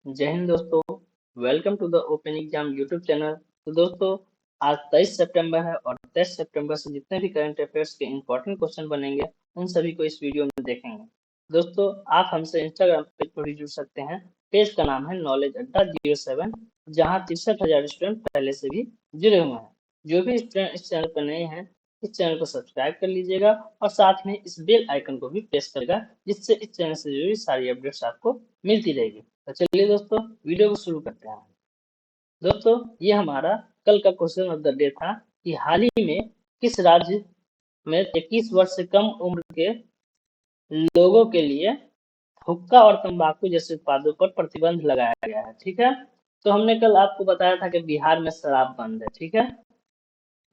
जय हिंद दोस्तों। Welcome to the open exam YouTube channel. तो दोस्तों, आज 23 सितंबर है और 23 सितंबर से जितने भी करंट अफेयर्स के इंपॉर्टेंट क्वेश्चन बनेंगे उन सभी को इस वीडियो में देखेंगे। दोस्तों, आप हमसे इंस्टाग्राम पेज पर भी जुड़ सकते हैं। पेज का नाम है नॉलेज अड्डा 07, जहाँ 63,000 स्टूडेंट पहले से भी जुड़े हुए हैं। जो भी स्टूडेंट इस चैनल पर नए हैं, इस चैनल को सब्सक्राइब कर लीजिएगा और साथ में इस बेल आइकन को भी प्रेस करेगा, जिससे इस चैनल से जुड़ी सारी अपडेट्स आपको मिलती रहेगी। तो चलिए दोस्तों, वीडियो को शुरू करते हैं। दोस्तों, ये हमारा कल का क्वेश्चन ऑफ द डे था कि हाल ही में किस राज्य में 21 वर्ष से कम उम्र के लोगों के लिए हुक्का और तंबाकू जैसे उत्पादों पर प्रतिबंध लगाया गया है। ठीक है, तो हमने कल आपको बताया था कि बिहार में शराब बंद है। ठीक है,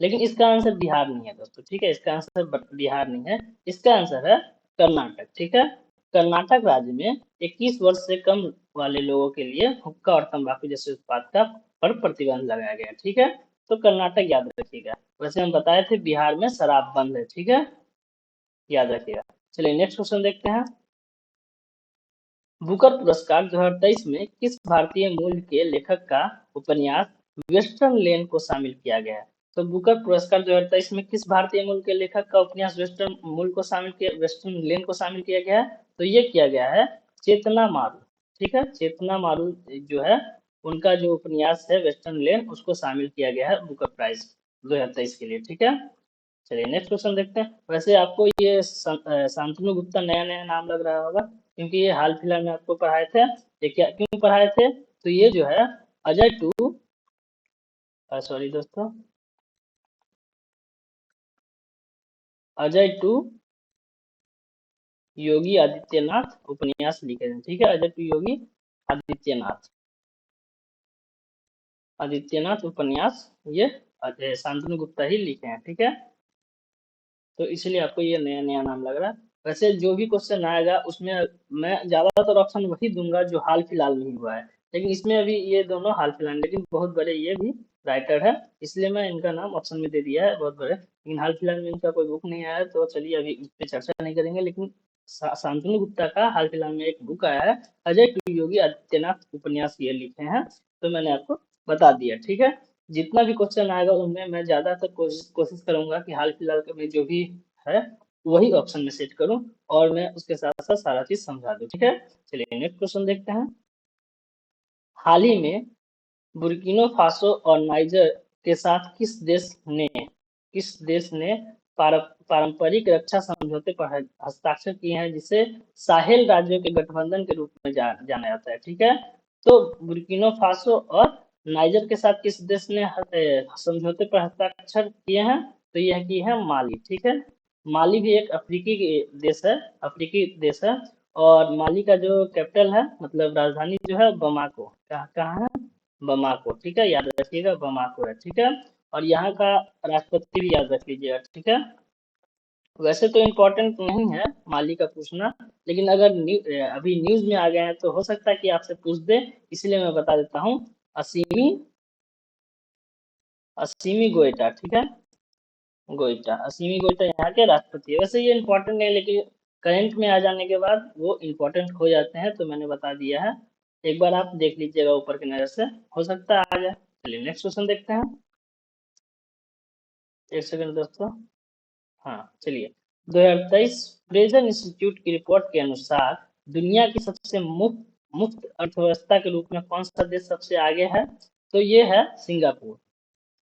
लेकिन इसका आंसर बिहार नहीं है दोस्तों। ठीक है, इसका आंसर बिहार नहीं है, इसका आंसर है कर्नाटक। ठीक है, कर्नाटक राज्य में 21 वर्ष से कम वाले लोगों के लिए हुक्का और तंबाकू जैसे उत्पाद का पर प्रतिबंध लगाया गया। ठीक है, तो कर्नाटक याद रखिएगा। वैसे हम बताए थे बिहार में शराब बंद है। ठीक है, याद रखिएगा। चलिए नेक्स्ट क्वेश्चन देखते हैं। बुकर पुरस्कार 2023 में किस भारतीय मूल के लेखक का उपन्यास वेस्टर्न लेन को शामिल किया गया है? तो बुकर पुरस्कार 2023 में किस भारतीय मूल के लेखक का उपन्यास वेस्टर्न लेन को शामिल किया गया है? तो ये किया गया है चेतना मारू। ठीक है, चेतना मारू जो है, उनका जो उपन्यास है वेस्टर्न लेन, उसको शामिल किया गया है बुकर प्राइज 2023 के लिए। ठीक है, चलिए नेक्स्ट क्वेश्चन देखते हैं। वैसे आपको ये शांतनु गुप्ता नया नया नाम लग रहा होगा, क्योंकि ये हाल फिलहाल में आपको पढ़ाए थे। ये क्या क्यों पढ़ाए थे? तो ये जो है अजय टू, सॉरी दोस्तों, अजय टू योगी आदित्यनाथ उपन्यास लिखे थे। ठीक है, अजय टू योगी आदित्यनाथ आदित्यनाथ उपन्यास ये शांतनु गुप्ता ही लिखे हैं। ठीक है, तो इसलिए आपको ये नया नया नाम लग रहा है। वैसे जो भी क्वेश्चन आएगा उसमें मैं ज्यादातर ऑप्शन वही दूंगा जो हाल फिलहाल में ही हुआ है, लेकिन इसमें अभी ये दोनों हाल फिलहाल, लेकिन बहुत बड़े ये भी राइटर है, इसलिए मैं इनका नाम ऑप्शन में दे दिया है, बहुत बड़े। लेकिन हाल फिलहाल में इनका कोई बुक नहीं आया है, तो चलिए अभी इस पे चर्चा नहीं करेंगे। लेकिन शांतनु गुप्ता का हाल फिलहाल में एक बुक आया है, अजय टू योगी आदित्यनाथ उपन्यास ये लिखे हैं, तो मैंने आपको बता दिया। ठीक है, जितना भी क्वेश्चन आएगा उनमें मैं ज्यादातर कोशिश करूंगा कि हाल फिलहाल में जो भी है वही ऑप्शन में सेट करूं, और मैं उसके साथ साथ सारा चीज समझा दूं। ठीक है, चलिए नेक्स्ट क्वेश्चन देखते हैं। हाल ही में बुर्किनो फासो और नाइजर के साथ किस देश ने पारंपरिक रक्षा समझौते पर हस्ताक्षर किए हैं, जिसे साहेल राज्यों के गठबंधन के रूप में जाना जाता है। ठीक है, तो बुर्किनो फासो और नाइजर के साथ किस देश ने समझौते पर हस्ताक्षर किए हैं? तो यह की है माली। ठीक है, माली भी एक अफ्रीकी देश है, अफ्रीकी देश है। और माली का जो कैपिटल है, मतलब राजधानी जो है, बमाको। कहाँ कहाँ है? बमाको। ठीक है, याद रखिएगा, बमाको है। ठीक है, और यहाँ का राष्ट्रपति भी याद रख लीजिएगा। ठीक है, वैसे तो इम्पोर्टेंट नहीं है माली का पूछना, लेकिन अगर अभी न्यूज में आ गए हैं तो हो सकता है कि आपसे पूछ दे, इसलिए मैं बता देता हूँ। असीमी असीमी गोइटा। ठीक है, गोइटा, असीमी गोइटा यहाँ के राष्ट्रपति है। वैसे ये इम्पोर्टेंट नहीं, लेकिन करंट में आ जाने के बाद वो इम्पोर्टेंट हो जाते हैं, तो मैंने बता दिया है। एक बार आप देख लीजिएगा ऊपर की नजर से, हो सकता है आ जाए। चलिए नेक्स्ट क्वेश्चन देखते हैं। एक सेकंड दोस्तों। हाँ, चलिए। 2023 फ्रेजर इंस्टीट्यूट की रिपोर्ट के अनुसार दुनिया की सबसे मुफ्त मुफ्त अर्थव्यवस्था के रूप में कौन सा देश सबसे आगे है? तो ये है सिंगापुर।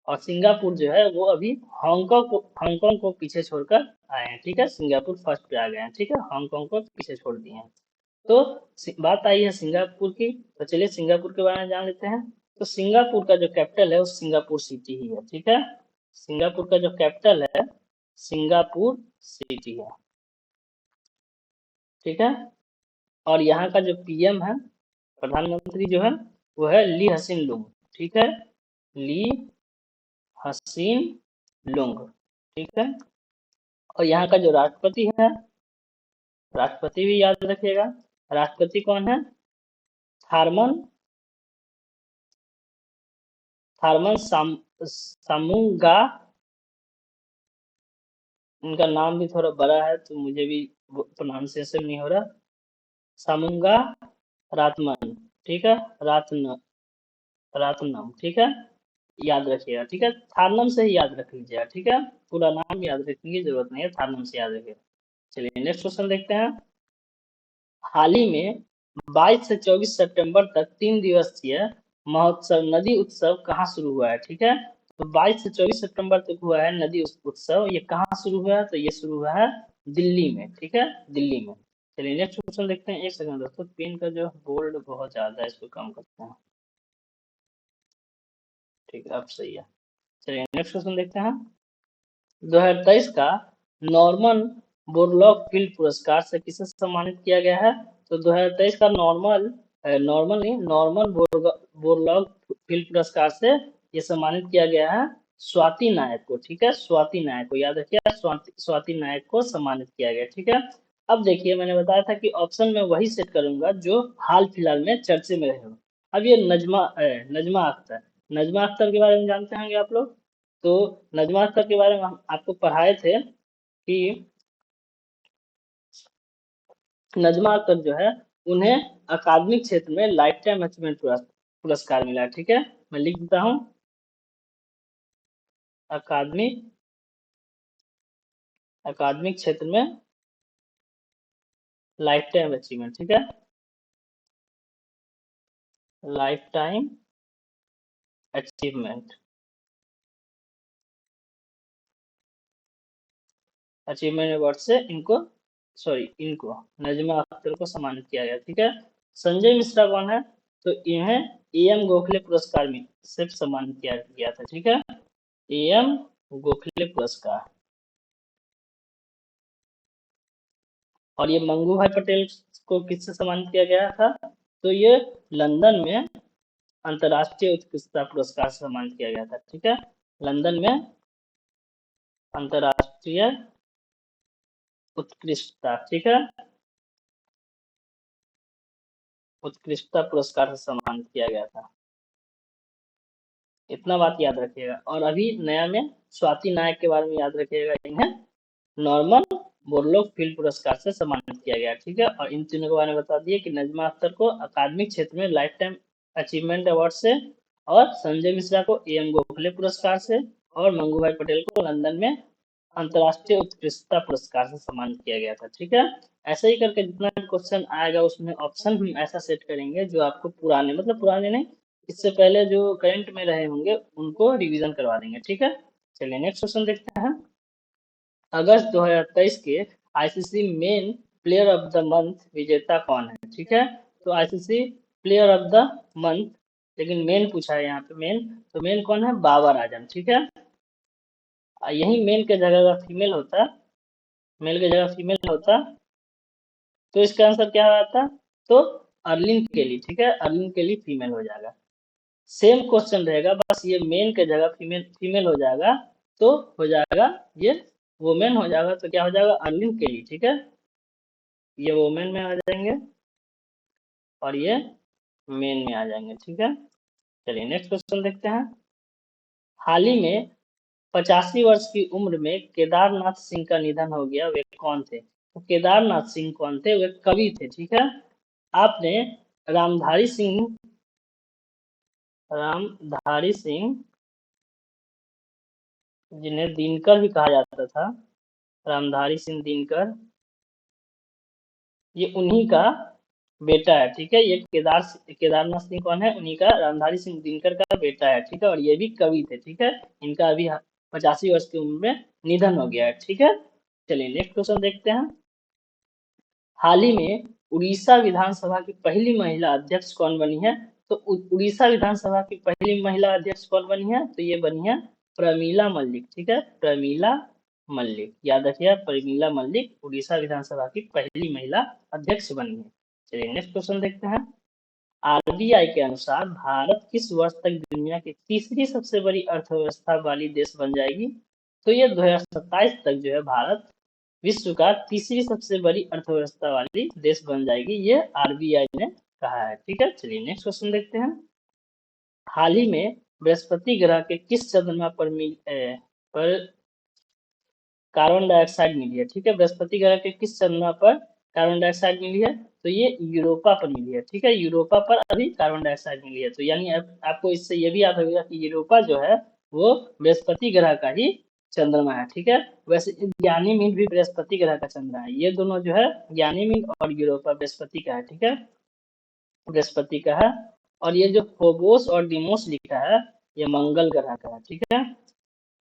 और सिंगापुर जो है वो अभी हांगकांग को पीछे छोड़कर आए हैं। ठीक है, सिंगापुर फर्स्ट पे आ गए हैं। ठीक है, हांगकांग को पीछे छोड़ दिए हैं। तो बात आई है सिंगापुर की, तो चलिए सिंगापुर के बारे में जान लेते हैं। तो सिंगापुर का जो कैपिटल है वो सिंगापुर सिटी ही है। ठीक है, सिंगापुर का जो कैपिटल है सिंगापुर सिटी है। ठीक है, और यहाँ का जो पीएम है, प्रधानमंत्री जो है, वो है ली हसीन लुंग। ठीक है, ली हसीन लुंग। ठीक है, और यहाँ का जो राष्ट्रपति है, राष्ट्रपति भी याद रखिएगा। राष्ट्रपति कौन है? थारमन थारमन सामुंगा। उनका नाम भी थोड़ा बड़ा है, तो मुझे भी प्रोनाउंसिएशन नहीं हो रहा। सामुंगा रातमन। ठीक है, रातनम, ठीक है, याद रखिएगा, ठीक है, थार्नम से ही याद रख लीजिएगा, ठीक है, पूरा नाम याद रखने की जरूरत नहीं है, थार्नम से याद रखिएगा। चलिए नेक्स्ट क्वेश्चन देखते हैं। हाल ही में 22 से 24 सितंबर तक 3 दिवसीय महोत्सव नदी उत्सव कहाँ शुरू हुआ है, ठीक है, तो 22 से 24 सितंबर तक हुआ है नदी उत्सव, ये कहाँ शुरू हुआ है, तो ये शुरू हुआ है दिल्ली में, ठीक है, दिल्ली में। चलिए नेक्स्ट क्वेश्चन देखते हैं। एक सेकंड दोस्तों, पेन का जो बोल्ड बहुत ज्यादा है, इसको कम करते हैं। ठीक है, अब सही है। चलिए नेक्स्ट क्वेश्चन देखते हैं। 2023 का नॉर्मन बोरलॉग फील्ड पुरस्कार से किसे सम्मानित किया गया है, तो 2023 का नॉर्मल नहीं, नॉर्मन बोरलॉग फील्ड पुरस्कार से ये सम्मानित किया गया है स्वाति नायक को, ठीक है, स्वाति नायक को याद रखिए, स्वाति नायक को सम्मानित किया गया, ठीक है। अब देखिए, मैंने बताया था कि ऑप्शन में वही सेट करूंगा जो हाल फिलहाल में चर्चे में रहे हो। अब ये नजमा अख्तर, नजमा अख्तर के बारे में जानते होंगे आप लोग। तो नजमा अख्तर के बारे में हम आपको पढ़ाए थे कि नजमा अख्तर जो है, उन्हें अकादमिक क्षेत्र में लाइफ टाइम अचीवमेंट पुरस्कार मिला है, ठीक है, मैं लिख देता हूँ, अकादमिक अकादमिक क्षेत्र में लाइफ टाइम अचीवमेंट, ठीक है, life time achievement achievement award से इनको नजमा अख्तर को सम्मानित किया गया, ठीक है। संजय मिश्रा कौन है, तो इन्हें एम गोखले पुरस्कार में से सम्मानित किया गया था, ठीक है, एम गोखले पुरस्कार। और ये मंगू भाई पटेल को किससे सम्मानित किया गया था, तो ये लंदन में अंतर्राष्ट्रीय उत्कृष्टता पुरस्कार से सम्मानित किया गया था, ठीक है, लंदन में अंतर्राष्ट्रीय उत्कृष्टता, ठीक है, उत्कृष्टता पुरस्कार से सम्मानित किया गया था। इतना बात याद रखिएगा। और अभी नया में स्वाति नायक के बारे में याद रखिएगा, इन्हें नॉर्मन बोरलॉग फील्ड पुरस्कार से सम्मानित किया गया, ठीक है। और इन तीनों के बारे में बता दिए कि नजमा अख्तर को अकादमिक क्षेत्र में लाइफ टाइम अचीवमेंट अवार्ड से, और संजय मिश्रा को एम गोखले पुरस्कार से, और मंगू भाई पटेल को लंदन में अंतर्राष्ट्रीय उत्कृष्टता पुरस्कार से सम्मानित किया गया था, ठीक है। ऐसे ही करके जितना भी क्वेश्चन आएगा उसमें ऑप्शन हम ऐसा सेट करेंगे जो आपको पुराने, मतलब पुराने नहीं, इससे पहले जो करंट में रहे होंगे उनको रिवीजन करवा देंगे, ठीक है। चलिए नेक्स्ट क्वेश्चन देखते हैं। अगस्त 2023 के ICC main player of the month विजेता कौन है, ठीक है, तो ICC player of the month, लेकिन मेन पूछा है यहाँ पे, मेन, तो मेन कौन है, बाबर आजम, ठीक है। यही मेन के जगह अगर फीमेल होता, मेल की जगह फीमेल होता, तो इसका आंसर क्या आता, तो अर्लिन केली, ठीक है, अर्लिन केली फीमेल हो जाएगा। सेम क्वेश्चन रहेगा, बस ये मेन के जगह फीमेल फीमेल हो जाएगा, तो हो जाएगा ये वुमेन हो जाएगा, तो क्या हो जाएगा, अर्लिन केली, ठीक है, ये वुमेन में आ जाएंगे और ये मेन में आ जाएंगे, ठीक है। चलिए नेक्स्ट क्वेश्चन देखते हैं। हाल ही में 85 वर्ष की उम्र में केदारनाथ सिंह का निधन हो गया, वे कौन थे, तो केदारनाथ सिंह कौन थे, वे कवि थे, ठीक है। आपने रामधारी सिंह रामधारी सिंह जिन्हें दिनकर भी कहा जाता था, रामधारी सिंह दिनकर, ये उन्हीं का बेटा है, ठीक है, ये केदारनाथ सिंह कौन है, उन्हीं का, रामधारी सिंह दिनकर का बेटा है, ठीक है, और ये भी कवि थे, ठीक है। इनका अभी 85 वर्ष की उम्र में निधन हो गया है, ठीक है। चलिए नेक्स्ट क्वेश्चन देखते हैं। हाल ही में उड़ीसा विधानसभा की पहली महिला अध्यक्ष कौन बनी है, तो उड़ीसा विधानसभा की पहली महिला अध्यक्ष कौन बनी है, तो ये बनी है प्रमीला मल्लिक, ठीक है, प्रमीला मल्लिक, याद रखिए, प्रमीला मल्लिक उड़ीसा विधानसभा की पहली महिला अध्यक्ष बनी है। चलिए नेक्स्ट क्वेश्चन देखते हैं। आरबीआई के अनुसार भारत किस वर्ष तक दुनिया की तीसरी सबसे बड़ी अर्थव्यवस्था वाली देश बन जाएगी, तो ये 2027 तक जो है भारत विश्व का तीसरी सबसे बड़ी अर्थव्यवस्था वाली देश बन जाएगी, ये आरबीआई ने कहा है, ठीक है। चलिए नेक्स्ट क्वेश्चन देखते हैं। हाल ही में बृहस्पति ग्रह के किस चंद्रमा पर कार्बन डाइऑक्साइड मिली है, ठीक है, बृहस्पति ग्रह के किस चंद्रमा पर कार्बन डाइऑक्साइड मिली है, तो ये यूरोपा पर मिली है, ठीक है। यूरोपा पर अभी कार्बन डाइऑक्साइड मिली है, तो यानी आपको इससे ये भी याद होगा कि यूरोपा जो है वो बृहस्पति ग्रह का ही चंद्रमा है, ठीक है। वैसे ज्ञानीमीड भी बृहस्पति ग्रह का चंद्रमा है, ये दोनों जो है ज्ञानीमीड और यूरोपा बृहस्पति का है, ठीक है, बृहस्पति का है। और ये जो फोबोस और डिमोस लिखा है ये मंगल ग्रह का है, ठीक है।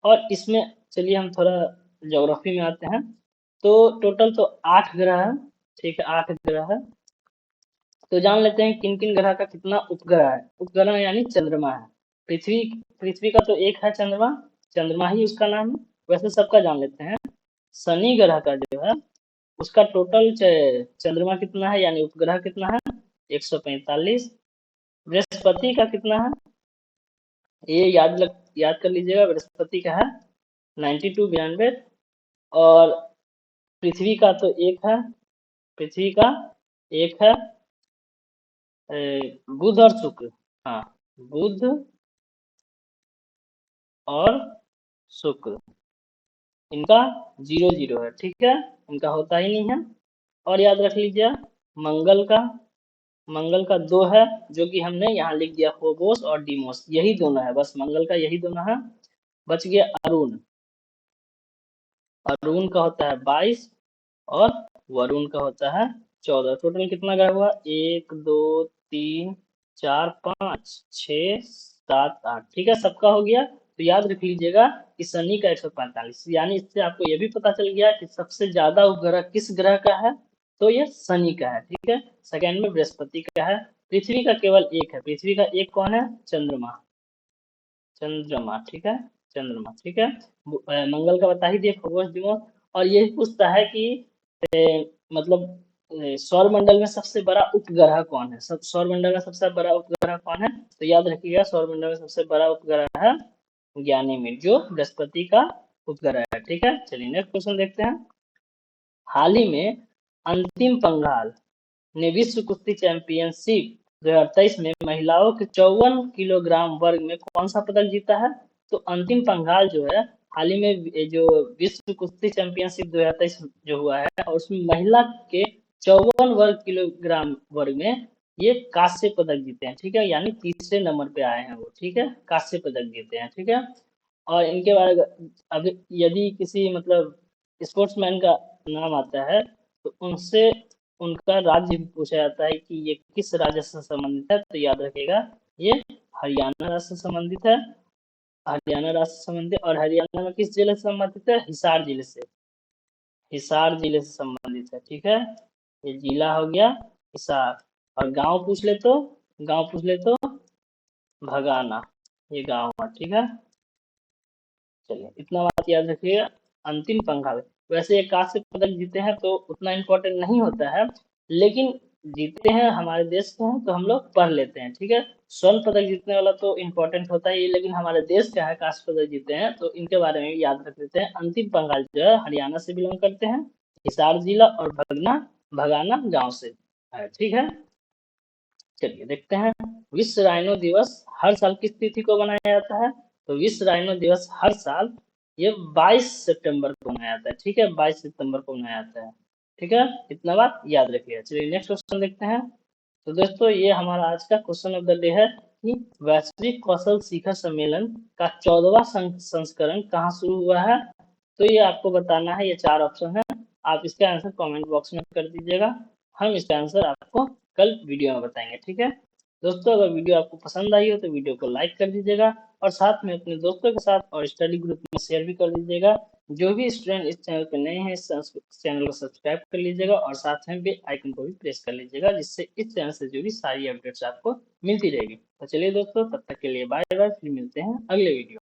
और इसमें चलिए हम थोड़ा ज्योग्राफी में आते हैं। तो टोटल तो 8 ग्रह है, ठीक है, 8 ग्रह है। तो जान लेते हैं किन किन ग्रह का कितना उपग्रह है। उपग्रह यानी चंद्रमा है। पृथ्वी पृथ्वी का तो एक है चंद्रमा, चंद्रमा ही उसका नाम है। वैसे सबका जान लेते हैं। शनि ग्रह का जो है उसका टोटल चंद्रमा कितना है यानी उपग्रह कितना है, 145। बृहस्पति का कितना है ये याद कर लीजिएगा, बृहस्पति का है 92 92। और पृथ्वी का तो एक है, पृथ्वी का एक है बुध और शुक्र, हाँ, बुध और शुक्र, इनका 0 0 है, ठीक है, इनका होता ही नहीं है। और याद रख लीजिए मंगल का 2 है, जो कि हमने यहाँ लिख दिया फोबोस और डीमोस, यही दोनों है, बस मंगल का यही दोनों है। बच गया अरुण, अरुण का होता है 22 और वरुण का होता है 14। टोटल कितना ग्रह हुआ, 1 2 3 4 5 6 7 8, ठीक है, सबका हो गया। तो याद रख लीजिएगा कि शनि का 145, यानी इससे आपको यह भी पता चल गया कि सबसे ज्यादा उपग्रह किस ग्रह का है, तो ये शनि का है, ठीक है। सेकंड में बृहस्पति का है। पृथ्वी का केवल एक है, पृथ्वी का एक कौन है, चंद्रमा, चंद्रमा, ठीक है, चंद्रमा, ठीक है। मंगल का बता ही दिए, खगोश दिवस। और ये पूछता है कि मतलब सौर मंडल में सबसे बड़ा उपग्रह कौन है, सौर मंडल में सबसे बड़ा उपग्रह कौन है, तो याद रखिएगा सौर मंडल में सबसे बड़ा उपग्रह है ज्ञानीमीड, जो बृहस्पति का उपग्रह है, ठीक है। चलिए नेक्स्ट क्वेश्चन देखते हैं। हाल ही में अंतिम पंघाल ने विश्व कुश्ती चैंपियनशिप 2023 में महिलाओं के 54 किलोग्राम वर्ग में कौन सा पदक जीता है। तो अंतिम पंघाल जो है हाल ही में जो विश्व कुश्ती चैंपियनशिप 2023 जो हुआ है, और उसमें महिला के 54 वर्ग किलोग्राम वर्ग में ये कांस्य पदक जीते हैं, ठीक है, यानी तीसरे नंबर पे आए हैं वो, ठीक है, कांस्य पदक जीते हैं, ठीक है। और इनके बारे अब यदि किसी मतलब स्पोर्ट्समैन का नाम आता है तो उनसे उनका राज्य भी पूछा जाता है कि ये किस राज्य से संबंधित है, तो याद रखिएगा ये हरियाणा राज्य से संबंधित है, हरियाणा राज्य से संबंधित। और हरियाणा में किस जिले से संबंधित है, हिसार जिले से, हिसार जिले से संबंधित है, ठीक है, ये जिला हो गया हिसार। और गांव पूछ ले तो भगाना, ये गांव है, ठीक है। चलिए इतना बात याद रखिएगा। अंतिम पंघाल, वैसे ये कांस्य पदक जीते हैं तो उतना इम्पोर्टेंट नहीं होता है, लेकिन जीते हैं हमारे देश के हैं तो हम लोग पढ़ लेते हैं, ठीक है। स्वर्ण पदक जीतने वाला तो इम्पोर्टेंट होता ही, लेकिन हमारे देश का है कांस्य पदक जीते हैं तो इनके बारे में याद रख लेते हैं। अंतिम पंघाल जो है हरियाणा से बिलोंग करते हैं, हिसार जिला और भगाना गाँव से है, ठीक है। चलिए देखते हैं। विश्व राइनो दिवस हर साल किस तिथि को मनाया जाता है, तो विश्व राइनो दिवस हर साल ये 22 सितंबर को मनाया जाता है, ठीक है, 22 सितंबर को मनाया जाता है, ठीक है, इतना बात याद रखिए। चलिए नेक्स्ट क्वेश्चन देखते हैं। तो दोस्तों ये हमारा आज का क्वेश्चन ऑफ द डे है कि वैश्विक कौशल शिखर सम्मेलन का 14वां संस्करण कहाँ शुरू हुआ है। तो ये आपको बताना है, ये 4 ऑप्शन है, आप इसका आंसर कमेंट बॉक्स में कर दीजिएगा, हम इसका आंसर आपको कल वीडियो में बताएंगे, ठीक है। दोस्तों अगर वीडियो आपको पसंद आई हो तो वीडियो को लाइक कर दीजिएगा, और साथ में अपने दोस्तों के साथ और स्टडी ग्रुप में शेयर भी कर दीजिएगा। जो भी स्टूडेंट इस चैनल पर नए हैं इस चैनल को सब्सक्राइब कर लीजिएगा, और साथ में बेल आइकन को भी प्रेस कर लीजिएगा, जिससे इस चैनल से जुड़ी सारी अपडेट्स आपको मिलती रहेगी। तो चलिए दोस्तों तब तक के लिए बाय बाय, फिर मिलते हैं अगले वीडियो।